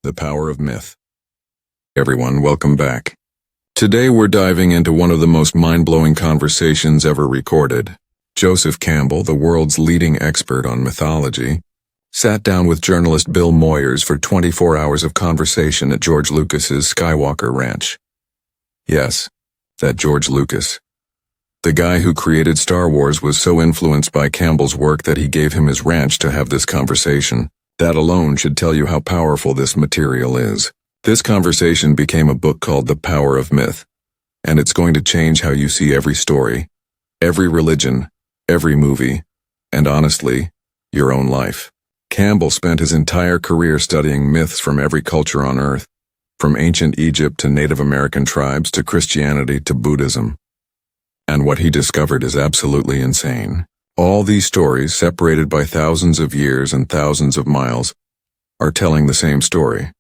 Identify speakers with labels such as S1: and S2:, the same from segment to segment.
S1: The Power of Myth. Everyone, welcome back. Today we're diving into one of the most mind-blowing conversations ever recorded. Joseph Campbell, the world's leading expert on mythology, sat down with journalist Bill Moyers for 24 hours of conversation at George Lucas's Skywalker Ranch. Yes, that George Lucas. The guy who created Star Wars was so influenced by Campbell's work that he gave him his ranch to have this conversation. That alone should tell you how powerful this material is. This conversation became a book called The Power of Myth, and it's going to change how you see every story, every religion, every movie, and honestly, your own life. Campbell spent his entire career studying myths from every culture on Earth, from ancient Egypt to Native American tribes to Christianity to Buddhism. And what he discovered is absolutely insane. All these stories, separated by thousands of years and thousands of miles, are telling the same story.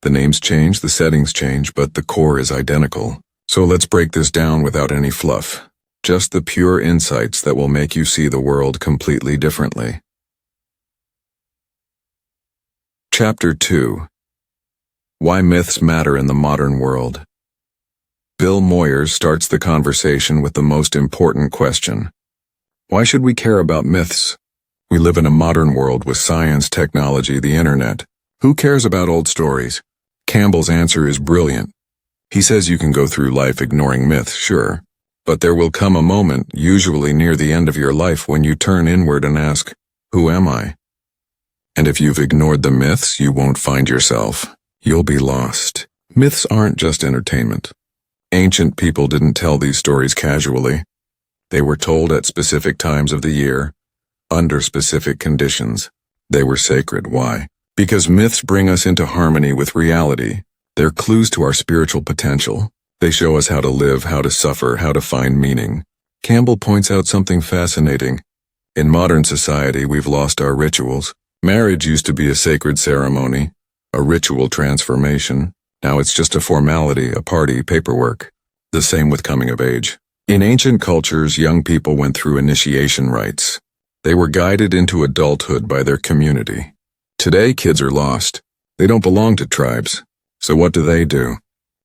S1: The names change, the settings change, but the core is identical. So let's break this down without any fluff. Just the pure insights that will make you see the world completely differently. Chapter 2. Why Myths Matter in the Modern World. Bill Moyers starts the conversation with the most important question. Why should we care about myths? We live in a modern world with science, technology, the internet. Who cares about old stories? Campbell's answer is brilliant. He says you can go through life ignoring myths, sure, but there will come a moment, usually near the end of your life, when you turn inward and ask, who am I? And if you've ignored the myths, you won't find yourself. You'll be lost. Myths aren't just entertainment. Ancient people didn't tell these stories casually. They were told at specific times of the year, under specific conditions. They were sacred. Why? Because myths bring us into harmony with reality. They're clues to our spiritual potential. They show us how to live, how to suffer, how to find meaning. Campbell points out something fascinating. In modern society, we've lost our rituals. Marriage used to be a sacred ceremony, a ritual transformation. Now it's just a formality, a party, paperwork. The same with coming of age. In ancient cultures, young people went through initiation rites. They were guided into adulthood by their community. Today, kids are lost. They don't belong to tribes. So what do?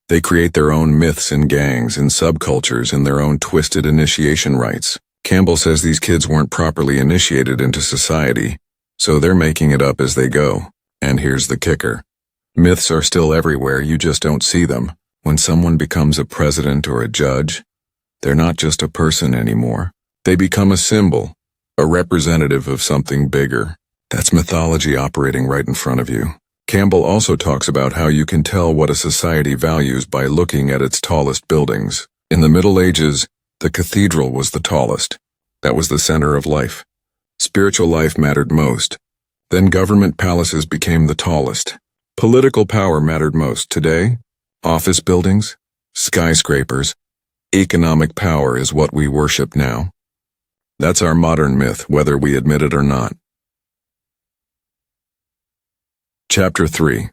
S1: They create their own myths in gangs, in subcultures, in their own twisted initiation rites. Campbell says these kids weren't properly initiated into society, so they're making it up as they go. And here's the kicker. Myths are still everywhere, you just don't see them. When someone becomes a president or a judge, they're not just a person anymore. They become a symbol, a representative of something bigger. That's mythology operating right in front of you. Campbell also talks about how you can tell what a society values by looking at its tallest buildings. In the Middle Ages, the cathedral was the tallest. That was the center of life. Spiritual life mattered most. Then government palaces became the tallest. Political power mattered most. Today, office buildings, skyscrapers, economic power is what we worship now. That's our modern myth, whether we admit it or not. Chapter 3.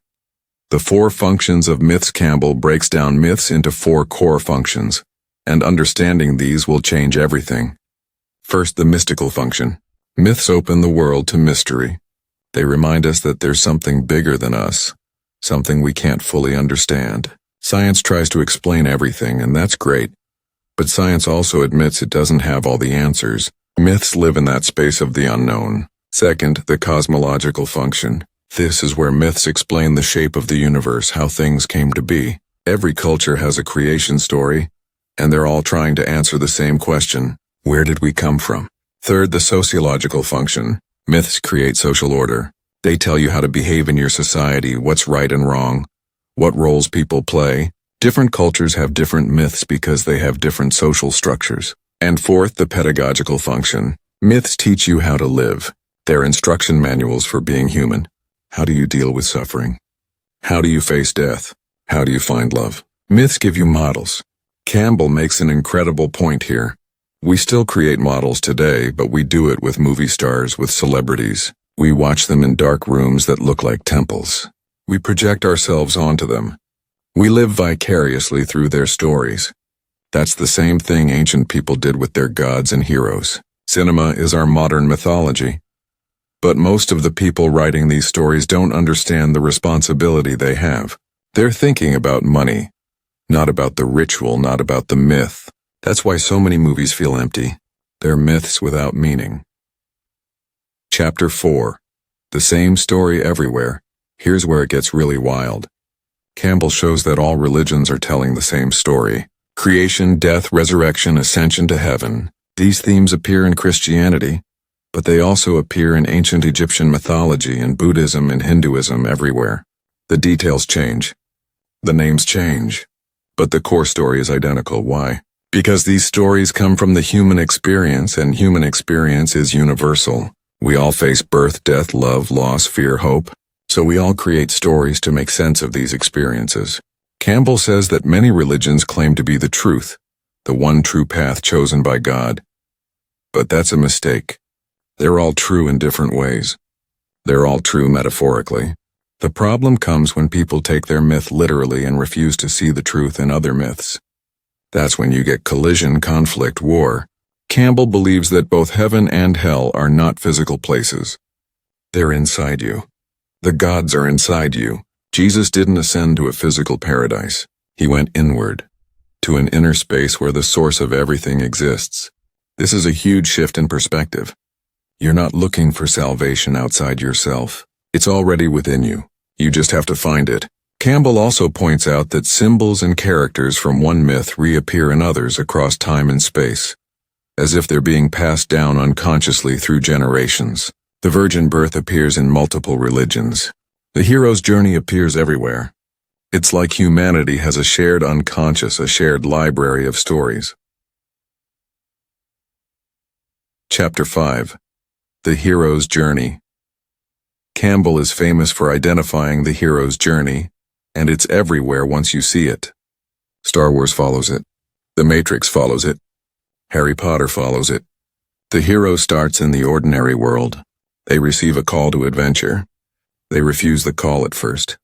S1: The 4 functions of myths. Campbell breaks down myths into 4 core functions, and understanding these will change everything. First, the mystical function. Myths open the world to mystery. They remind us that there's something bigger than us, something we can't fully understand. Science tries to explain everything, and that's great. But science also admits it doesn't have all the answers. Myths live in that space of the unknown. Second, the cosmological function. This is where myths explain the shape of the universe, how things came to be. Every culture has a creation story, and they're all trying to answer the same question: where did we come from? Third, the sociological function. Myths create social order. They tell you how to behave in your society, what's right and wrong, what roles people play. Different cultures have different myths because they have different social structures. And fourth, the pedagogical function. Myths teach you how to live. They're instruction manuals for being human. How do you deal with suffering? How do you face death? How do you find love? Myths give you models. Campbell makes an incredible point here. We still create models today, but we do it with movie stars, with celebrities. We watch them in dark rooms that look like temples. We project ourselves onto them. We live vicariously through their stories. That's the same thing ancient people did with their gods and heroes. Cinema is our modern mythology. But most of the people writing these stories don't understand the responsibility they have. They're thinking about money, not about the ritual, not about the myth. That's why so many movies feel empty. They're myths without meaning. Chapter 4. The same story everywhere. Here's where it gets really wild. Campbell shows that all religions are telling the same story. Creation, death, resurrection, ascension to heaven. These themes appear in Christianity, but they also appear in ancient Egyptian mythology and Buddhism and Hinduism everywhere. The details change. The names change. But the core story is identical. Why? Because these stories come from the human experience, and human experience is universal. We all face birth, death, love, loss, fear, hope. So we all create stories to make sense of these experiences. Campbell says that many religions claim to be the truth, the one true path chosen by God. But that's a mistake. They're all true in different ways. They're all true metaphorically. The problem comes when people take their myth literally and refuse to see the truth in other myths. That's when you get collision, conflict, war. Campbell believes that both heaven and hell are not physical places. They're inside you. The gods are inside you. Jesus didn't ascend to a physical paradise. He went inward, to an inner space where the source of everything exists. This is a huge shift in perspective. You're not looking for salvation outside yourself. It's already within you. You just have to find it. Campbell also points out that symbols and characters from one myth reappear in others across time and space, as if they're being passed down unconsciously through generations. The virgin birth appears in multiple religions. The hero's journey appears everywhere. It's like humanity has a shared unconscious, a shared library of stories. Chapter 5. The hero's journey. Campbell is famous for identifying the hero's journey, and it's everywhere once you see it. Star Wars follows it. The Matrix follows it. Harry Potter follows it. The hero starts in the ordinary world. They receive a call to adventure. They refuse the call at first.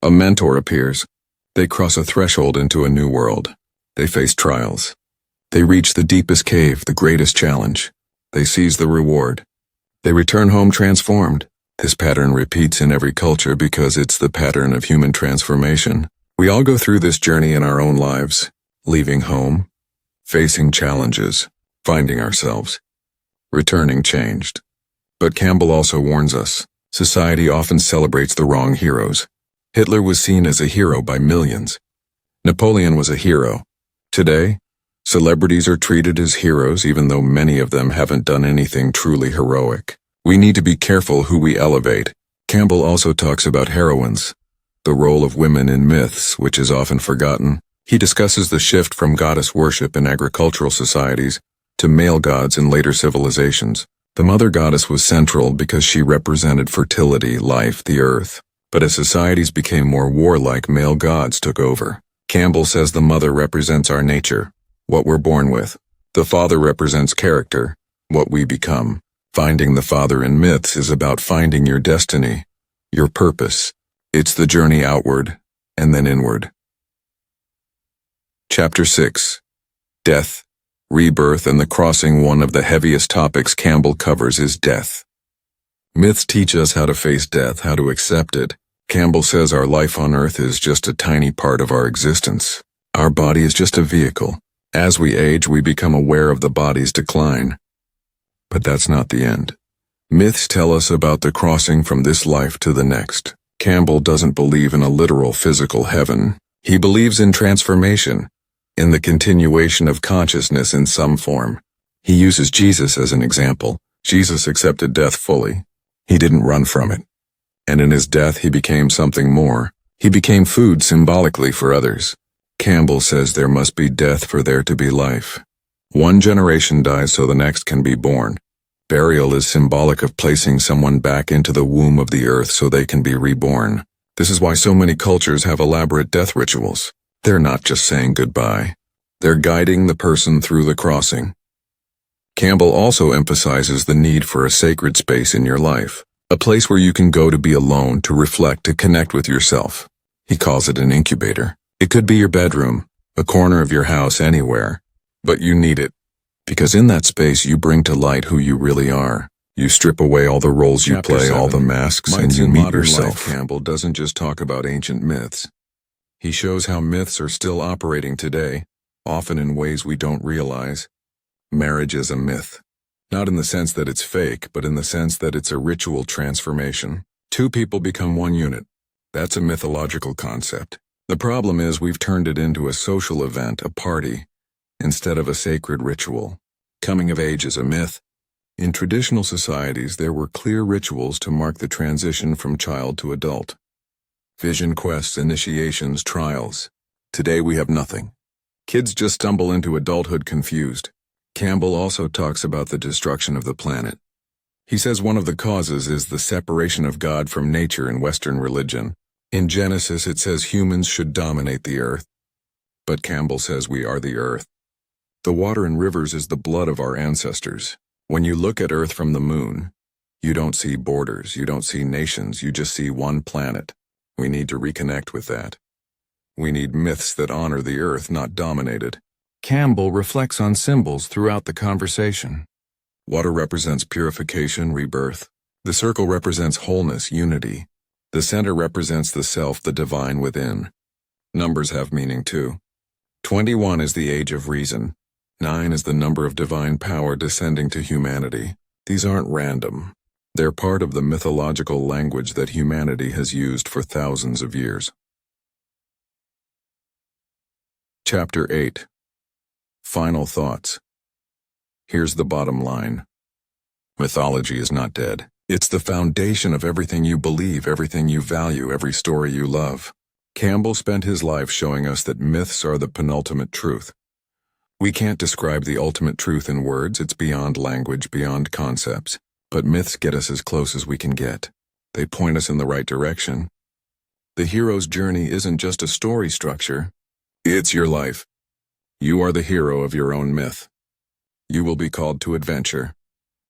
S1: A mentor appears. They cross a threshold into a new world. They face trials. They reach the deepest cave, the greatest challenge. They seize the reward. They return home transformed. This pattern repeats in every culture because it's the pattern of human transformation. We all go through this journey in our own lives, leaving home, facing challenges, finding ourselves, returning changed. But Campbell also warns us. Society often celebrates the wrong heroes. Hitler was seen as a hero by millions. Napoleon was a hero. Today, celebrities are treated as heroes even though many of them haven't done anything truly heroic. We need to be careful who we elevate. Campbell also talks about heroines, the role of women in myths, which is often forgotten. He discusses the shift from goddess worship in agricultural societies to male gods in later civilizations. The mother goddess was central because she represented fertility, life, the earth. But as societies became more warlike, male gods took over. Campbell says the mother represents our nature, what we're born with. The father represents character, what we become. Finding the father in myths is about finding your destiny, your purpose. It's the journey outward and then inward. Chapter 6. Death, rebirth, and the crossing. One of the heaviest topics Campbell covers is death. Myths teach us how to face death, how to accept it. Campbell says our life on earth is just a tiny part of our existence. Our body is just a vehicle. As we age, we become aware of the body's decline. But that's not the end. Myths tell us about the crossing from this life to the next. Campbell doesn't believe in a literal physical heaven. He believes in transformation, in the continuation of consciousness in some form. He uses Jesus as an example. Jesus accepted death fully. He didn't run from it. And in his death he became something more. He became food symbolically for others. Campbell says there must be death for there to be life. One generation dies so the next can be born. Burial is symbolic of placing someone back into the womb of the earth so they can be reborn. This is why so many cultures have elaborate death rituals. They're not just saying goodbye. They're guiding the person through the crossing. Campbell also emphasizes the need for a sacred space in your life, a place where you can go to be alone, to reflect, to connect with yourself. He calls it an incubator. It could be your bedroom, a corner of your house, anywhere. But you need it, because in that space you bring to light who you really are. You strip away all the roles you
S2: Chapter
S1: play, all the
S2: 7.
S1: masks, and
S2: Myths
S1: you
S2: in
S1: meet
S2: Modern
S1: yourself.
S2: Life.
S1: Campbell doesn't just talk about ancient myths. He shows how myths are still operating today, often in ways we don't realize. Marriage is a myth. Not in the sense that it's fake, but in the sense that it's a ritual transformation. Two people become one unit. That's a mythological concept. The problem is we've turned it into a social event, a party, instead of a sacred ritual. Coming of age is a myth. In traditional societies, there were clear rituals to mark the transition from child to adult. Vision quests, initiations, trials. Today we have nothing. Kids just stumble into adulthood confused. Campbell also talks about the destruction of the planet. He says one of the causes is the separation of God from nature in Western religion. In Genesis it says humans should dominate the earth. But Campbell says we are the earth. The water in rivers is the blood of our ancestors. When you look at Earth from the moon, you don't see borders, you don't see nations, you just see one planet. We need to reconnect with that. We need myths that honor the Earth, not dominate it. Campbell reflects on symbols throughout the conversation. Water represents purification, rebirth. The circle represents wholeness, unity. The center represents the self, the divine within. Numbers have meaning too. 21 is the age of reason. 9 is the number of divine power descending to humanity. These aren't random. They're part of the mythological language that humanity has used for thousands of years. Chapter 8. Final Thoughts. Here's the bottom line. Mythology is not dead. It's the foundation of everything you believe, everything you value, every story you love. Campbell spent his life showing us that myths are the penultimate truth. We can't describe the ultimate truth in words, it's beyond language, beyond concepts. But myths get us as close as we can get. They point us in the right direction. The hero's journey isn't just a story structure. It's your life. You are the hero of your own myth. You will be called to adventure.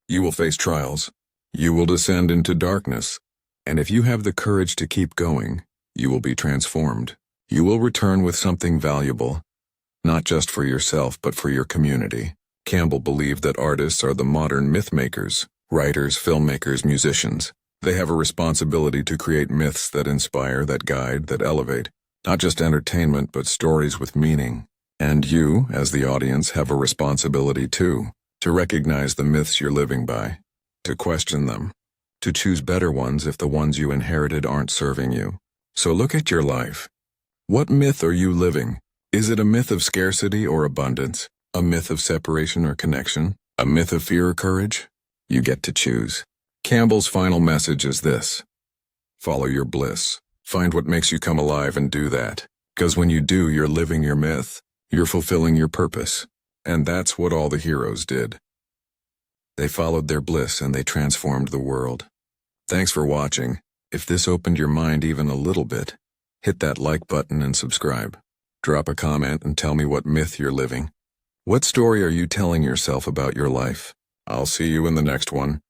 S1: You will face trials. You will descend into darkness. And if you have the courage to keep going, you will be transformed. You will return with something valuable. Not just for yourself, but for your community. Campbell believed that artists are the modern myth makers, writers, filmmakers, musicians. They have a responsibility to create myths that inspire, that guide, that elevate. Not just entertainment, but stories with meaning. And you, as the audience, have a responsibility too, to recognize the myths you're living by, to question them, to choose better ones if the ones you inherited aren't serving you. So look at your life. What myth are you living? Is it a myth of scarcity or abundance? A myth of separation or connection? A myth of fear or courage? You get to choose. Campbell's final message is this. Follow your bliss. Find what makes you come alive and do that. Because when you do, you're living your myth. You're fulfilling your purpose. And that's what all the heroes did. They followed their bliss and they transformed the world. Thanks for watching. If this opened your mind even a little bit, hit that like button and subscribe. Drop a comment and tell me what myth you're living. What story are you telling yourself about your life? I'll see you in the next one.